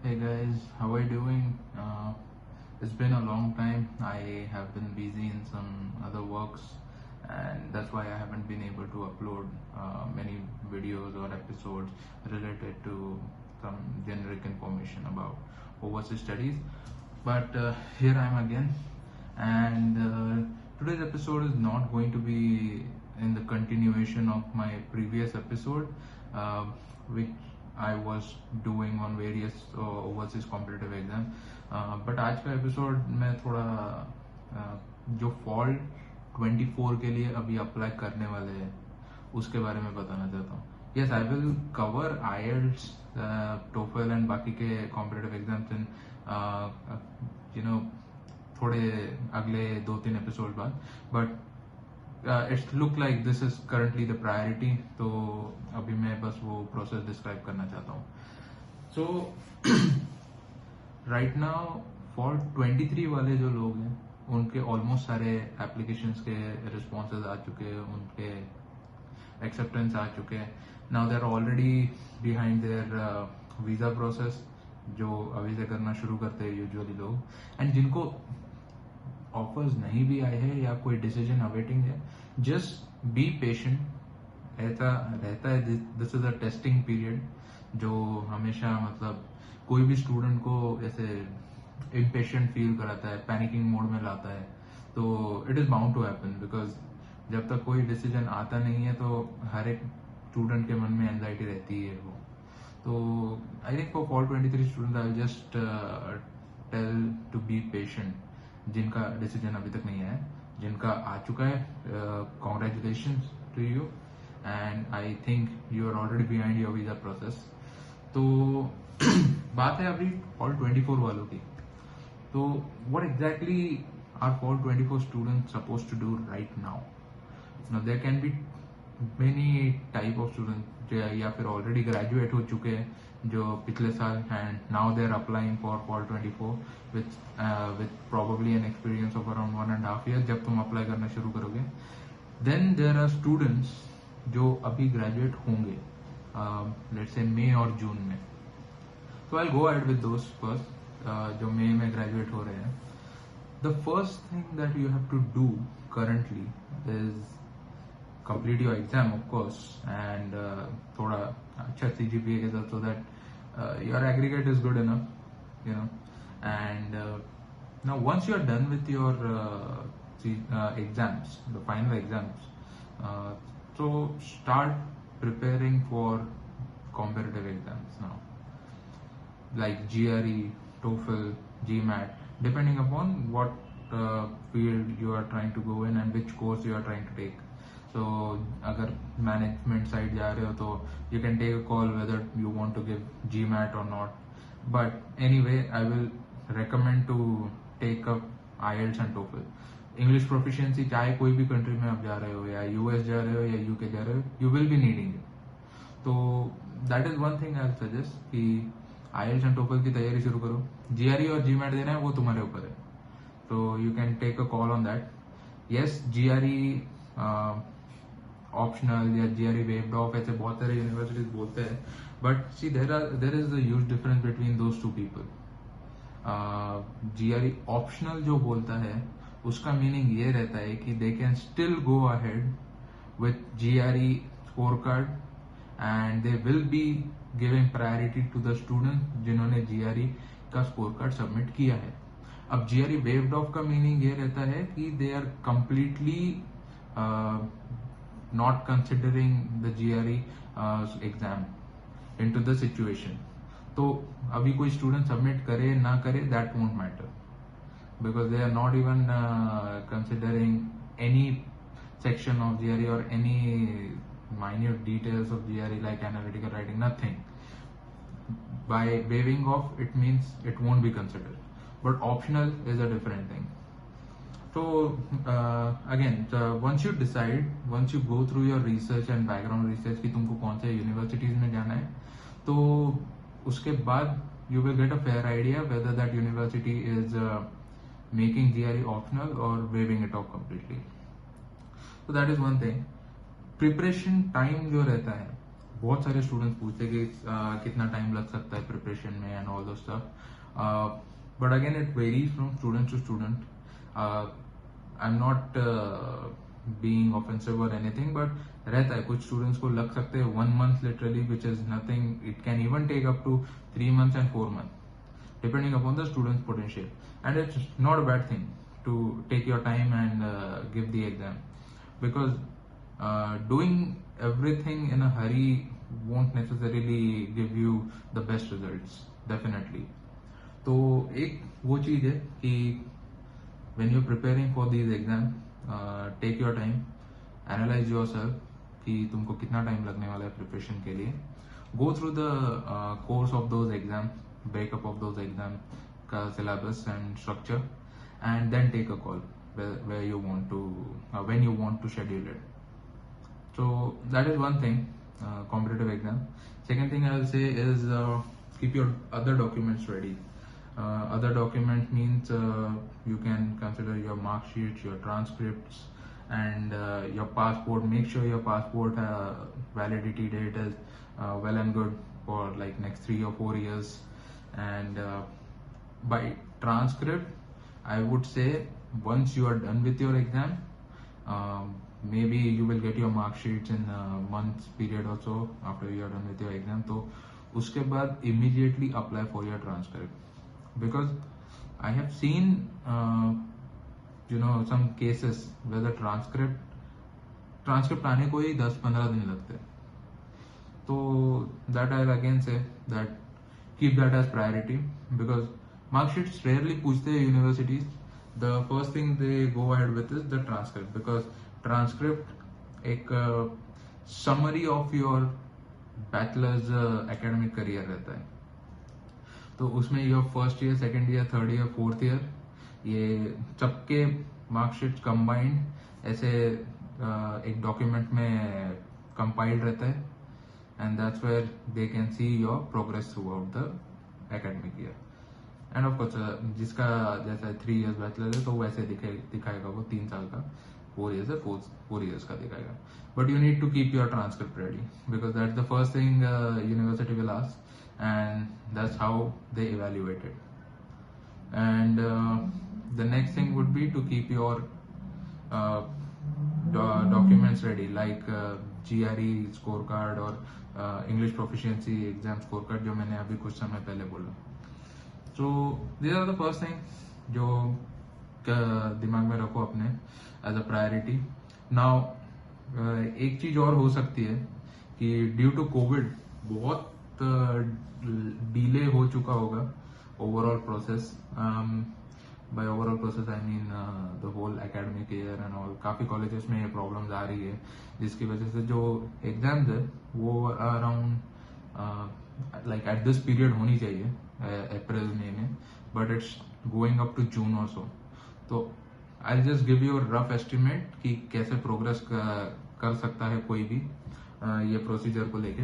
Hey guys, how are you doing? It's been a long time. I have been busy in some other works, and that's why I haven't been able to upload many videos or episodes related to some generic information about overseas studies. But here I am again, and today's episode is not going to be in the continuation of my previous episode, which I was doing on various overseas competitive exam. But आज का episode में थोड़ा जो fall 24 के लिए अभी apply करने वाले हैं उसके बारे में बताना चाहता हूँ. Yes, I will cover IELTS, TOEFL and बाकी के कॉम्पिटिटिव एग्जाम्स इन थोड़े अगले 2-3 एपिसोड बाद. But it's look like this is currently the priority, तो अभी मैं बस वो प्रोसेस डिस्क्राइब करना चाहता हूँ. सो राइट नाउ फॉर 23 वाले जो लोग हैं उनके ऑलमोस्ट सारे एप्लीकेशंस के रिस्पॉन्सेज आ चुके हैं, उनके एक्सेप्टेंस आ चुके हैं. Now they are already behind their visa process, जो अभी से करना शुरू करते हैं यूजुअली लोग. एंड जिनको ऑफर्स नहीं भी आए हैं या कोई डिसीजन अवेटिंग है, जस्ट बी पेशेंट. ऐसा रहता है, this is a testing period जो हमेशा मतलब कोई भी स्टूडेंट को ऐसे इम्पेशेंट फील कराता है, पैनिकिंग मोड में लाता है. तो it is bound to happen, because जब तक कोई डिसीजन आता नहीं है तो हर एक स्टूडेंट के मन में एंजाइटी रहती है वो. तो I think for 23 student I just tell to be patient. जिनका डिसीजन अभी तक नहीं आया है, जिनका आ चुका है, congratulations to you, and I think you are already behind your visa process. तो बात है अभी फॉल 24 वालों की. तो what exactly are fall 24 students suppose to do right now? Now there can be many type of student या फिर already graduate हो चुके हैं जो पिछले साल, and now they are applying for fall 24 with probably an experience of around 1.5 years जब तुम अप्लाई करना शुरू करोगे. देन देयर आर स्टूडेंट्स जो अभी ग्रेजुएट होंगे लेट्स से मई और जून में. So I'll go ahead with those first, जो मई में ग्रेजुएट हो रहे हैं. The first thing that you have to do currently is complete your exam, of course, and थोड़ा अच्छा CGPA के साथ, so that your aggregate is good enough, you know. And now once you are done with your exams, the final exams, so start preparing for competitive exams now, like GRE, TOEFL, GMAT, depending upon what field you are trying to go in and which course you are trying to take. So अगर management side जा रहे हो तो you can take a call whether you want to give GMAT or not. But anyway, I will recommend to take up IELTS and TOEFL. English proficiency चाहे कोई भी country में आप जा रहे हो, या US जा रहे हो या UK जा रहे हो, you will be needing it. तो that is one thing I will suggest कि IELTS एंड TOEFL की तैयारी शुरू करो. GRE और GMAT देना है वो तुम्हारे ऊपर है, तो you can take a call on that. Yes, GRE optional या GRE वेव्ड ऑफ, ऐसे बहुत सारे यूनिवर्सिटीज बोलते हैं. But see there is a huge difference between those two people. GRE optional जो बोलता है उसका मीनिंग ये रहता है कि they can still go ahead with GRE score card and they will be giving priority to the student जिन्होंने GRE का स्कोर कार्ड सबमिट किया है. अब GRE वेव्ड ऑफ का मीनिंग ये रहता है कि they are completely not considering the GRE exam into the situation. तो अभी कोई स्टूडेंट सबमिट करे ना करे, that won't matter, because they are not even considering any section of GRE or any minute details of GRE like analytical writing, nothing. By waiving off, it means it won't be considered. But optional is a different thing. So again, once you decide, once you go through your research and background research कि तुमको कौन से universities में जाना है, तो उसके बाद you will get a fair idea whether that university is making GRE optional or waiving it off completely. So that is one thing. Preparation time जो रहता है, बहुत सारे स्टूडेंट्स पूछते हैं कि कितना टाइम लग सकता है प्रिपरेशन में and all those stuff. But again, it varies from student to student. I'm not being offensive or anything, but रहता है कुछ students को लग सकते हैं 1 month literally, which is nothing. It can even take up to 3 months and 4 months, depending upon the student's potential. And it's not a bad thing to take your time and give the exam, because doing everything in a hurry won't necessarily give you the best results, definitely. तो एक वो चीज है कि when you're preparing for these exams, take your time, analyze yourself कि तुमको कितना time लगने वाला है प्रिपरेशन के लिए. Go through the course of those exams, breakup of those exams का syllabus and structure, and then take a call where you want to when you want to schedule it. So that is one thing, competitive exam. Second thing I will say is keep your other documents ready. Other documents means you can consider your mark sheets, your transcripts, and your passport. Make sure your passport validity date is well and good for like next 3 or 4 years. And by transcript, I would say once you are done with your exam, maybe you will get your mark sheets in a month's period or so after you are done with your exam. तो उसके बाद immediately apply for your transcript, because I have seen some cases where the transcript आने को ही 10-15 दिन लगते हैं. तो that I again say that keep that as priority, because mark sheets rarely पूछते हैं universities. The first thing they go ahead with is the transcript, because transcript एक summary of your bachelor's academic career रहता है. तो उसमें your first year, second year, third year, fourth year, ये सबके marksheet combined ऐसे एक डॉक्यूमेंट में कंपाइल्ड रहता है, and that's where they can see your progress throughout the academic year. And of course जिसका जैसा 3 इयर्स बैचलर है तो वैसे दिखाएगा वो 3 साल का, 4 इयर्स है 4 इयर्स का दिखाएगा. But you need to keep your transcript ready, because that's the first thing university will ask, and that's how they evaluate it. And the next thing would be to keep your documents ready, like GRE scorecard or English proficiency exam scorecard, जो मैंने अभी कुछ समय पहले बोला. So these are the first things जो दिमाग में रखो अपने as a priority. Now एक चीज और हो सकती है कि ड्यू टू कोविड बहुत डिले हो चुका होगा overall process. By overall process I mean the whole academic year and all. काफी कॉलेजेस में ये प्रॉब्लम्स आ रही है, जिसकी वजह से जो एग्जाम्स है वो around like at this period होनी चाहिए अप्रैल मई में, but it's going up to June और सो. तो I just give you rough estimate कि कैसे प्रोग्रेस कर सकता है कोई भी ये प्रोसीजर को लेके.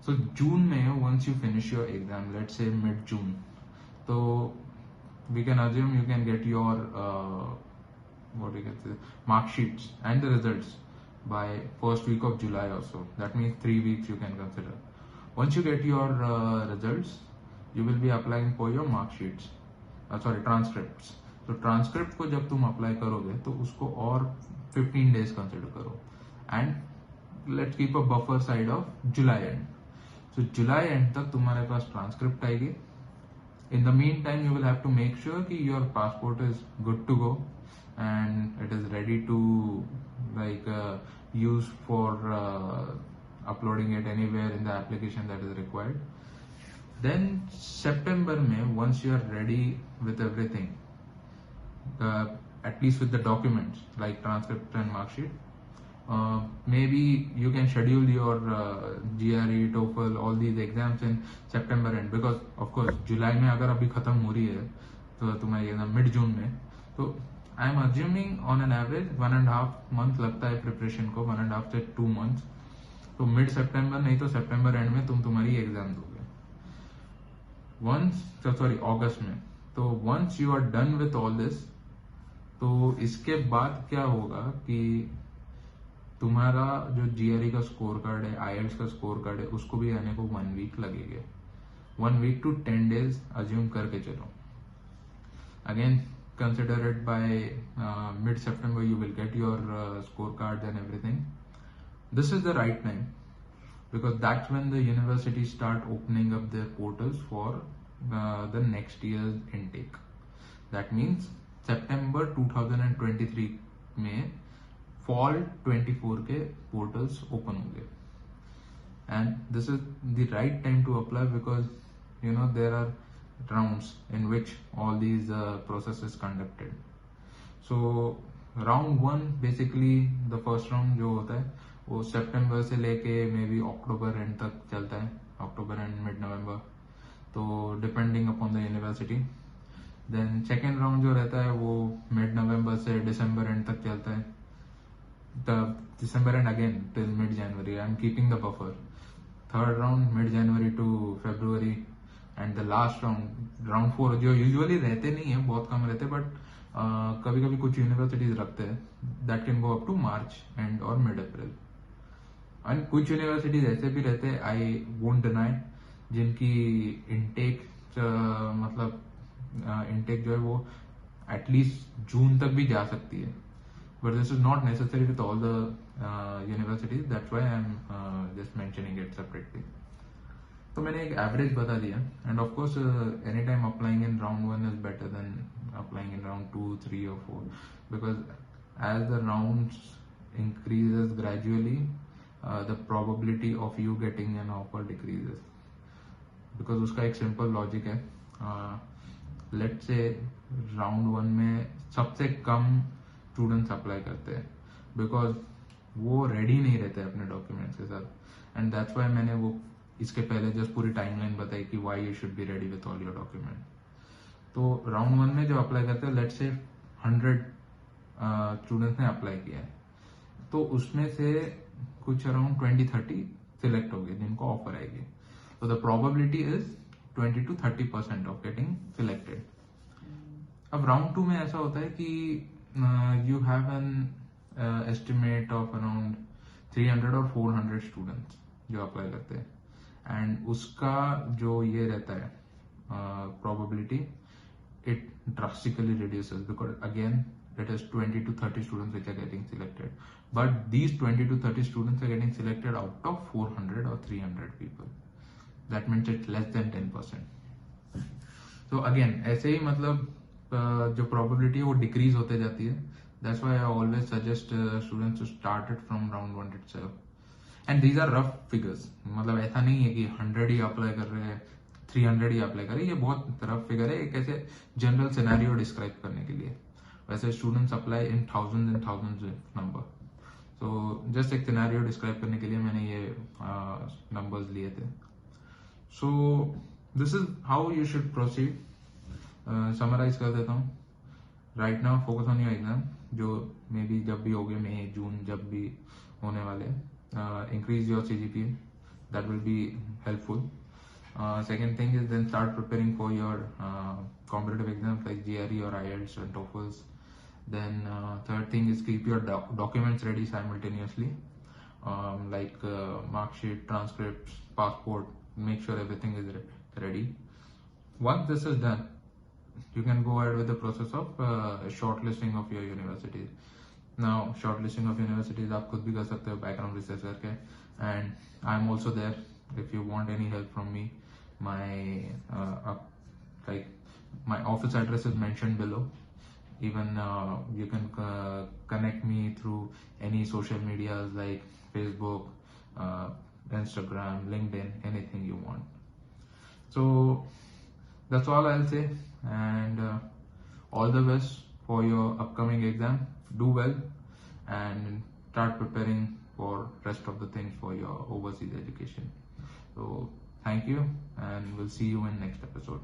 So जून में once you finish your exam, let's say mid June, so we can assume you can get your mark sheets and the results by first week of July or so. That means 3 weeks you can consider. Once you get your results, you will be applying for your mark sheets, transcripts. So transcript को जब तुम apply करोगे तो उसको और 15 days consider करो, and let's keep a buffer side of July end. So जुलाई end तक तुम्हारे पास ट्रांसक्रिप्ट आएगी. In the meantime you will have to make sure कि your passport is good to go and it is ready to like use for uploading it anywhere in the application that is required. Then सितंबर में once you are ready with everything, at least with the documents like transcript and marksheet, maybe you can schedule your GRE, TOEFL, all these exams in September end, because of course जुलाई में अगर अभी खत्म हो रही है तो तुम्हारी एग्जाम मिड जून में, तो I am assuming on an average 1.5 month लगता है प्रिपरेशन को, 1.5 से 2 months. तो मिड सितंबर नहीं तो सितंबर एंड में तुम तुम्हारी एग्जाम दोगे अगस्त में. तो once you are done with all this, तो इसके बाद क्या होगा कि तुम्हारा जो जीआरई का स्कोर कार्ड है, आईएल्स का स्कोर कार्ड है, उसको भी आने को 1 week लगेगा. 1 week to 10 days assume करके चलो. Again, consider it by mid-September you will get your scorecards and everything. This is the right time because that's when the universities start opening up their portals for the next year's intake. That means September 2023 में fall 24 के portals open होंगे. And this is the right time to apply because there are rounds in which all these processes conducted. So round 1 basically the first round जो होता है वो सितंबर से लेके may be October and तक चलता है, अक्टूबर एंड मिड नवंबर, तो depending upon the university. Then second round जो रहता है वो मिड नवंबर से दिसंबर एंड तक चलता है, December end again till mid January. I am keeping the buffer. Third round mid January to February end the last round 4 जो यूजुअली रहते नहीं है, बहुत कम रहते, बट कभी कभी कुछ यूनिवर्सिटीज रखते हैं, that can go up to March and और मिड अप्रैल. एंड कुछ यूनिवर्सिटीज ऐसे भी रहते हैं, आई वोंट डिनाई, जिनकी इनटेक मतलब इनटेक जो है वो एटलीस्ट जून तक भी जा सकती है, but this is not necessary with all the universities. That's why I am just mentioning it separately. तो मैंने एक एवरेज बता दिया. And of course any time applying in round 1 is better than applying in round 2, 3 or 4 because as the rounds increases gradually, the probability of you getting an offer decreases. Because उसका एक simple logic है. Let's say round 1 में सबसे कम students apply करते हैं because वो ready नहीं रहते अपने डॉक्यूमेंट्स के साथ. एंड दैट्स वाई मैंने वो इसके पहले जस्ट पूरी टाइमलाइन बताई कि why you should be ready with all your document. तो राउंड 1 में जो अप्लाई करते हैं, लेट्स से 100 स्टूडेंट्स ने अप्लाई किया है, तो उसमें से कुछ अराउंड 20-30 सिलेक्ट हो गए जिनको ऑफर आएगी. तो the probability is 20 to 30% of getting selected. अब राउंड 2 में ऐसा होता है कि you have an estimate of around 300 or 400 students जो अप्लाई करते हैं, एंड उसका जो ये रहता है probability, it drastically reduces because again it is 20 to 30 students which are getting selected, but these 20 to 30 students are getting selected out of 400 or 300 people. That means it's less than 10%. So again ऐसे ही मतलब जो probability है वो decrease होते जाती है. That's why I always suggest students to start it from round 1 itself. And these are rough figures. मतलब ऐसा नहीं है कि 100 ही अप्लाई कर रहे हैं, 300 ही अप्लाई कर रहे हैं. ये बहुत रफ फिगर है, एक ऐसे जनरल सिनेरियो डिस्क्राइब करने के लिए. वैसे students apply in thousands and thousands number. तो जस्ट एक सिनेरियो डिस्क्राइब करने के लिए मैंने ये नंबर्स लिए थे. So this is how you should proceed. Summarise कर देता हूँ. Right now focus on your exam, जो मे बी जब भी होगे, मई जून जब भी होने वाले. Increase your CGPA, that will be helpful. Second thing is then start preparing for your competitive exams like GRE or IELTS and TOEFLs. Then third thing is keep your documents ready simultaneously, like mark sheet, transcripts, passport. Make sure everything is ready. Once this is done, you can go ahead with the process of shortlisting of your universities. Now shortlisting of universities आप खुद भी कर सकते हो background research करके, and I am also there if you want any help from me. My office address is mentioned below. Even you can connect me through any social medias like Facebook, Instagram, LinkedIn, anything you want. So that's all I'll say, and all the best for your upcoming exam. Do well and start preparing for rest of the things for your overseas education. So thank you, and we'll see you in next episode.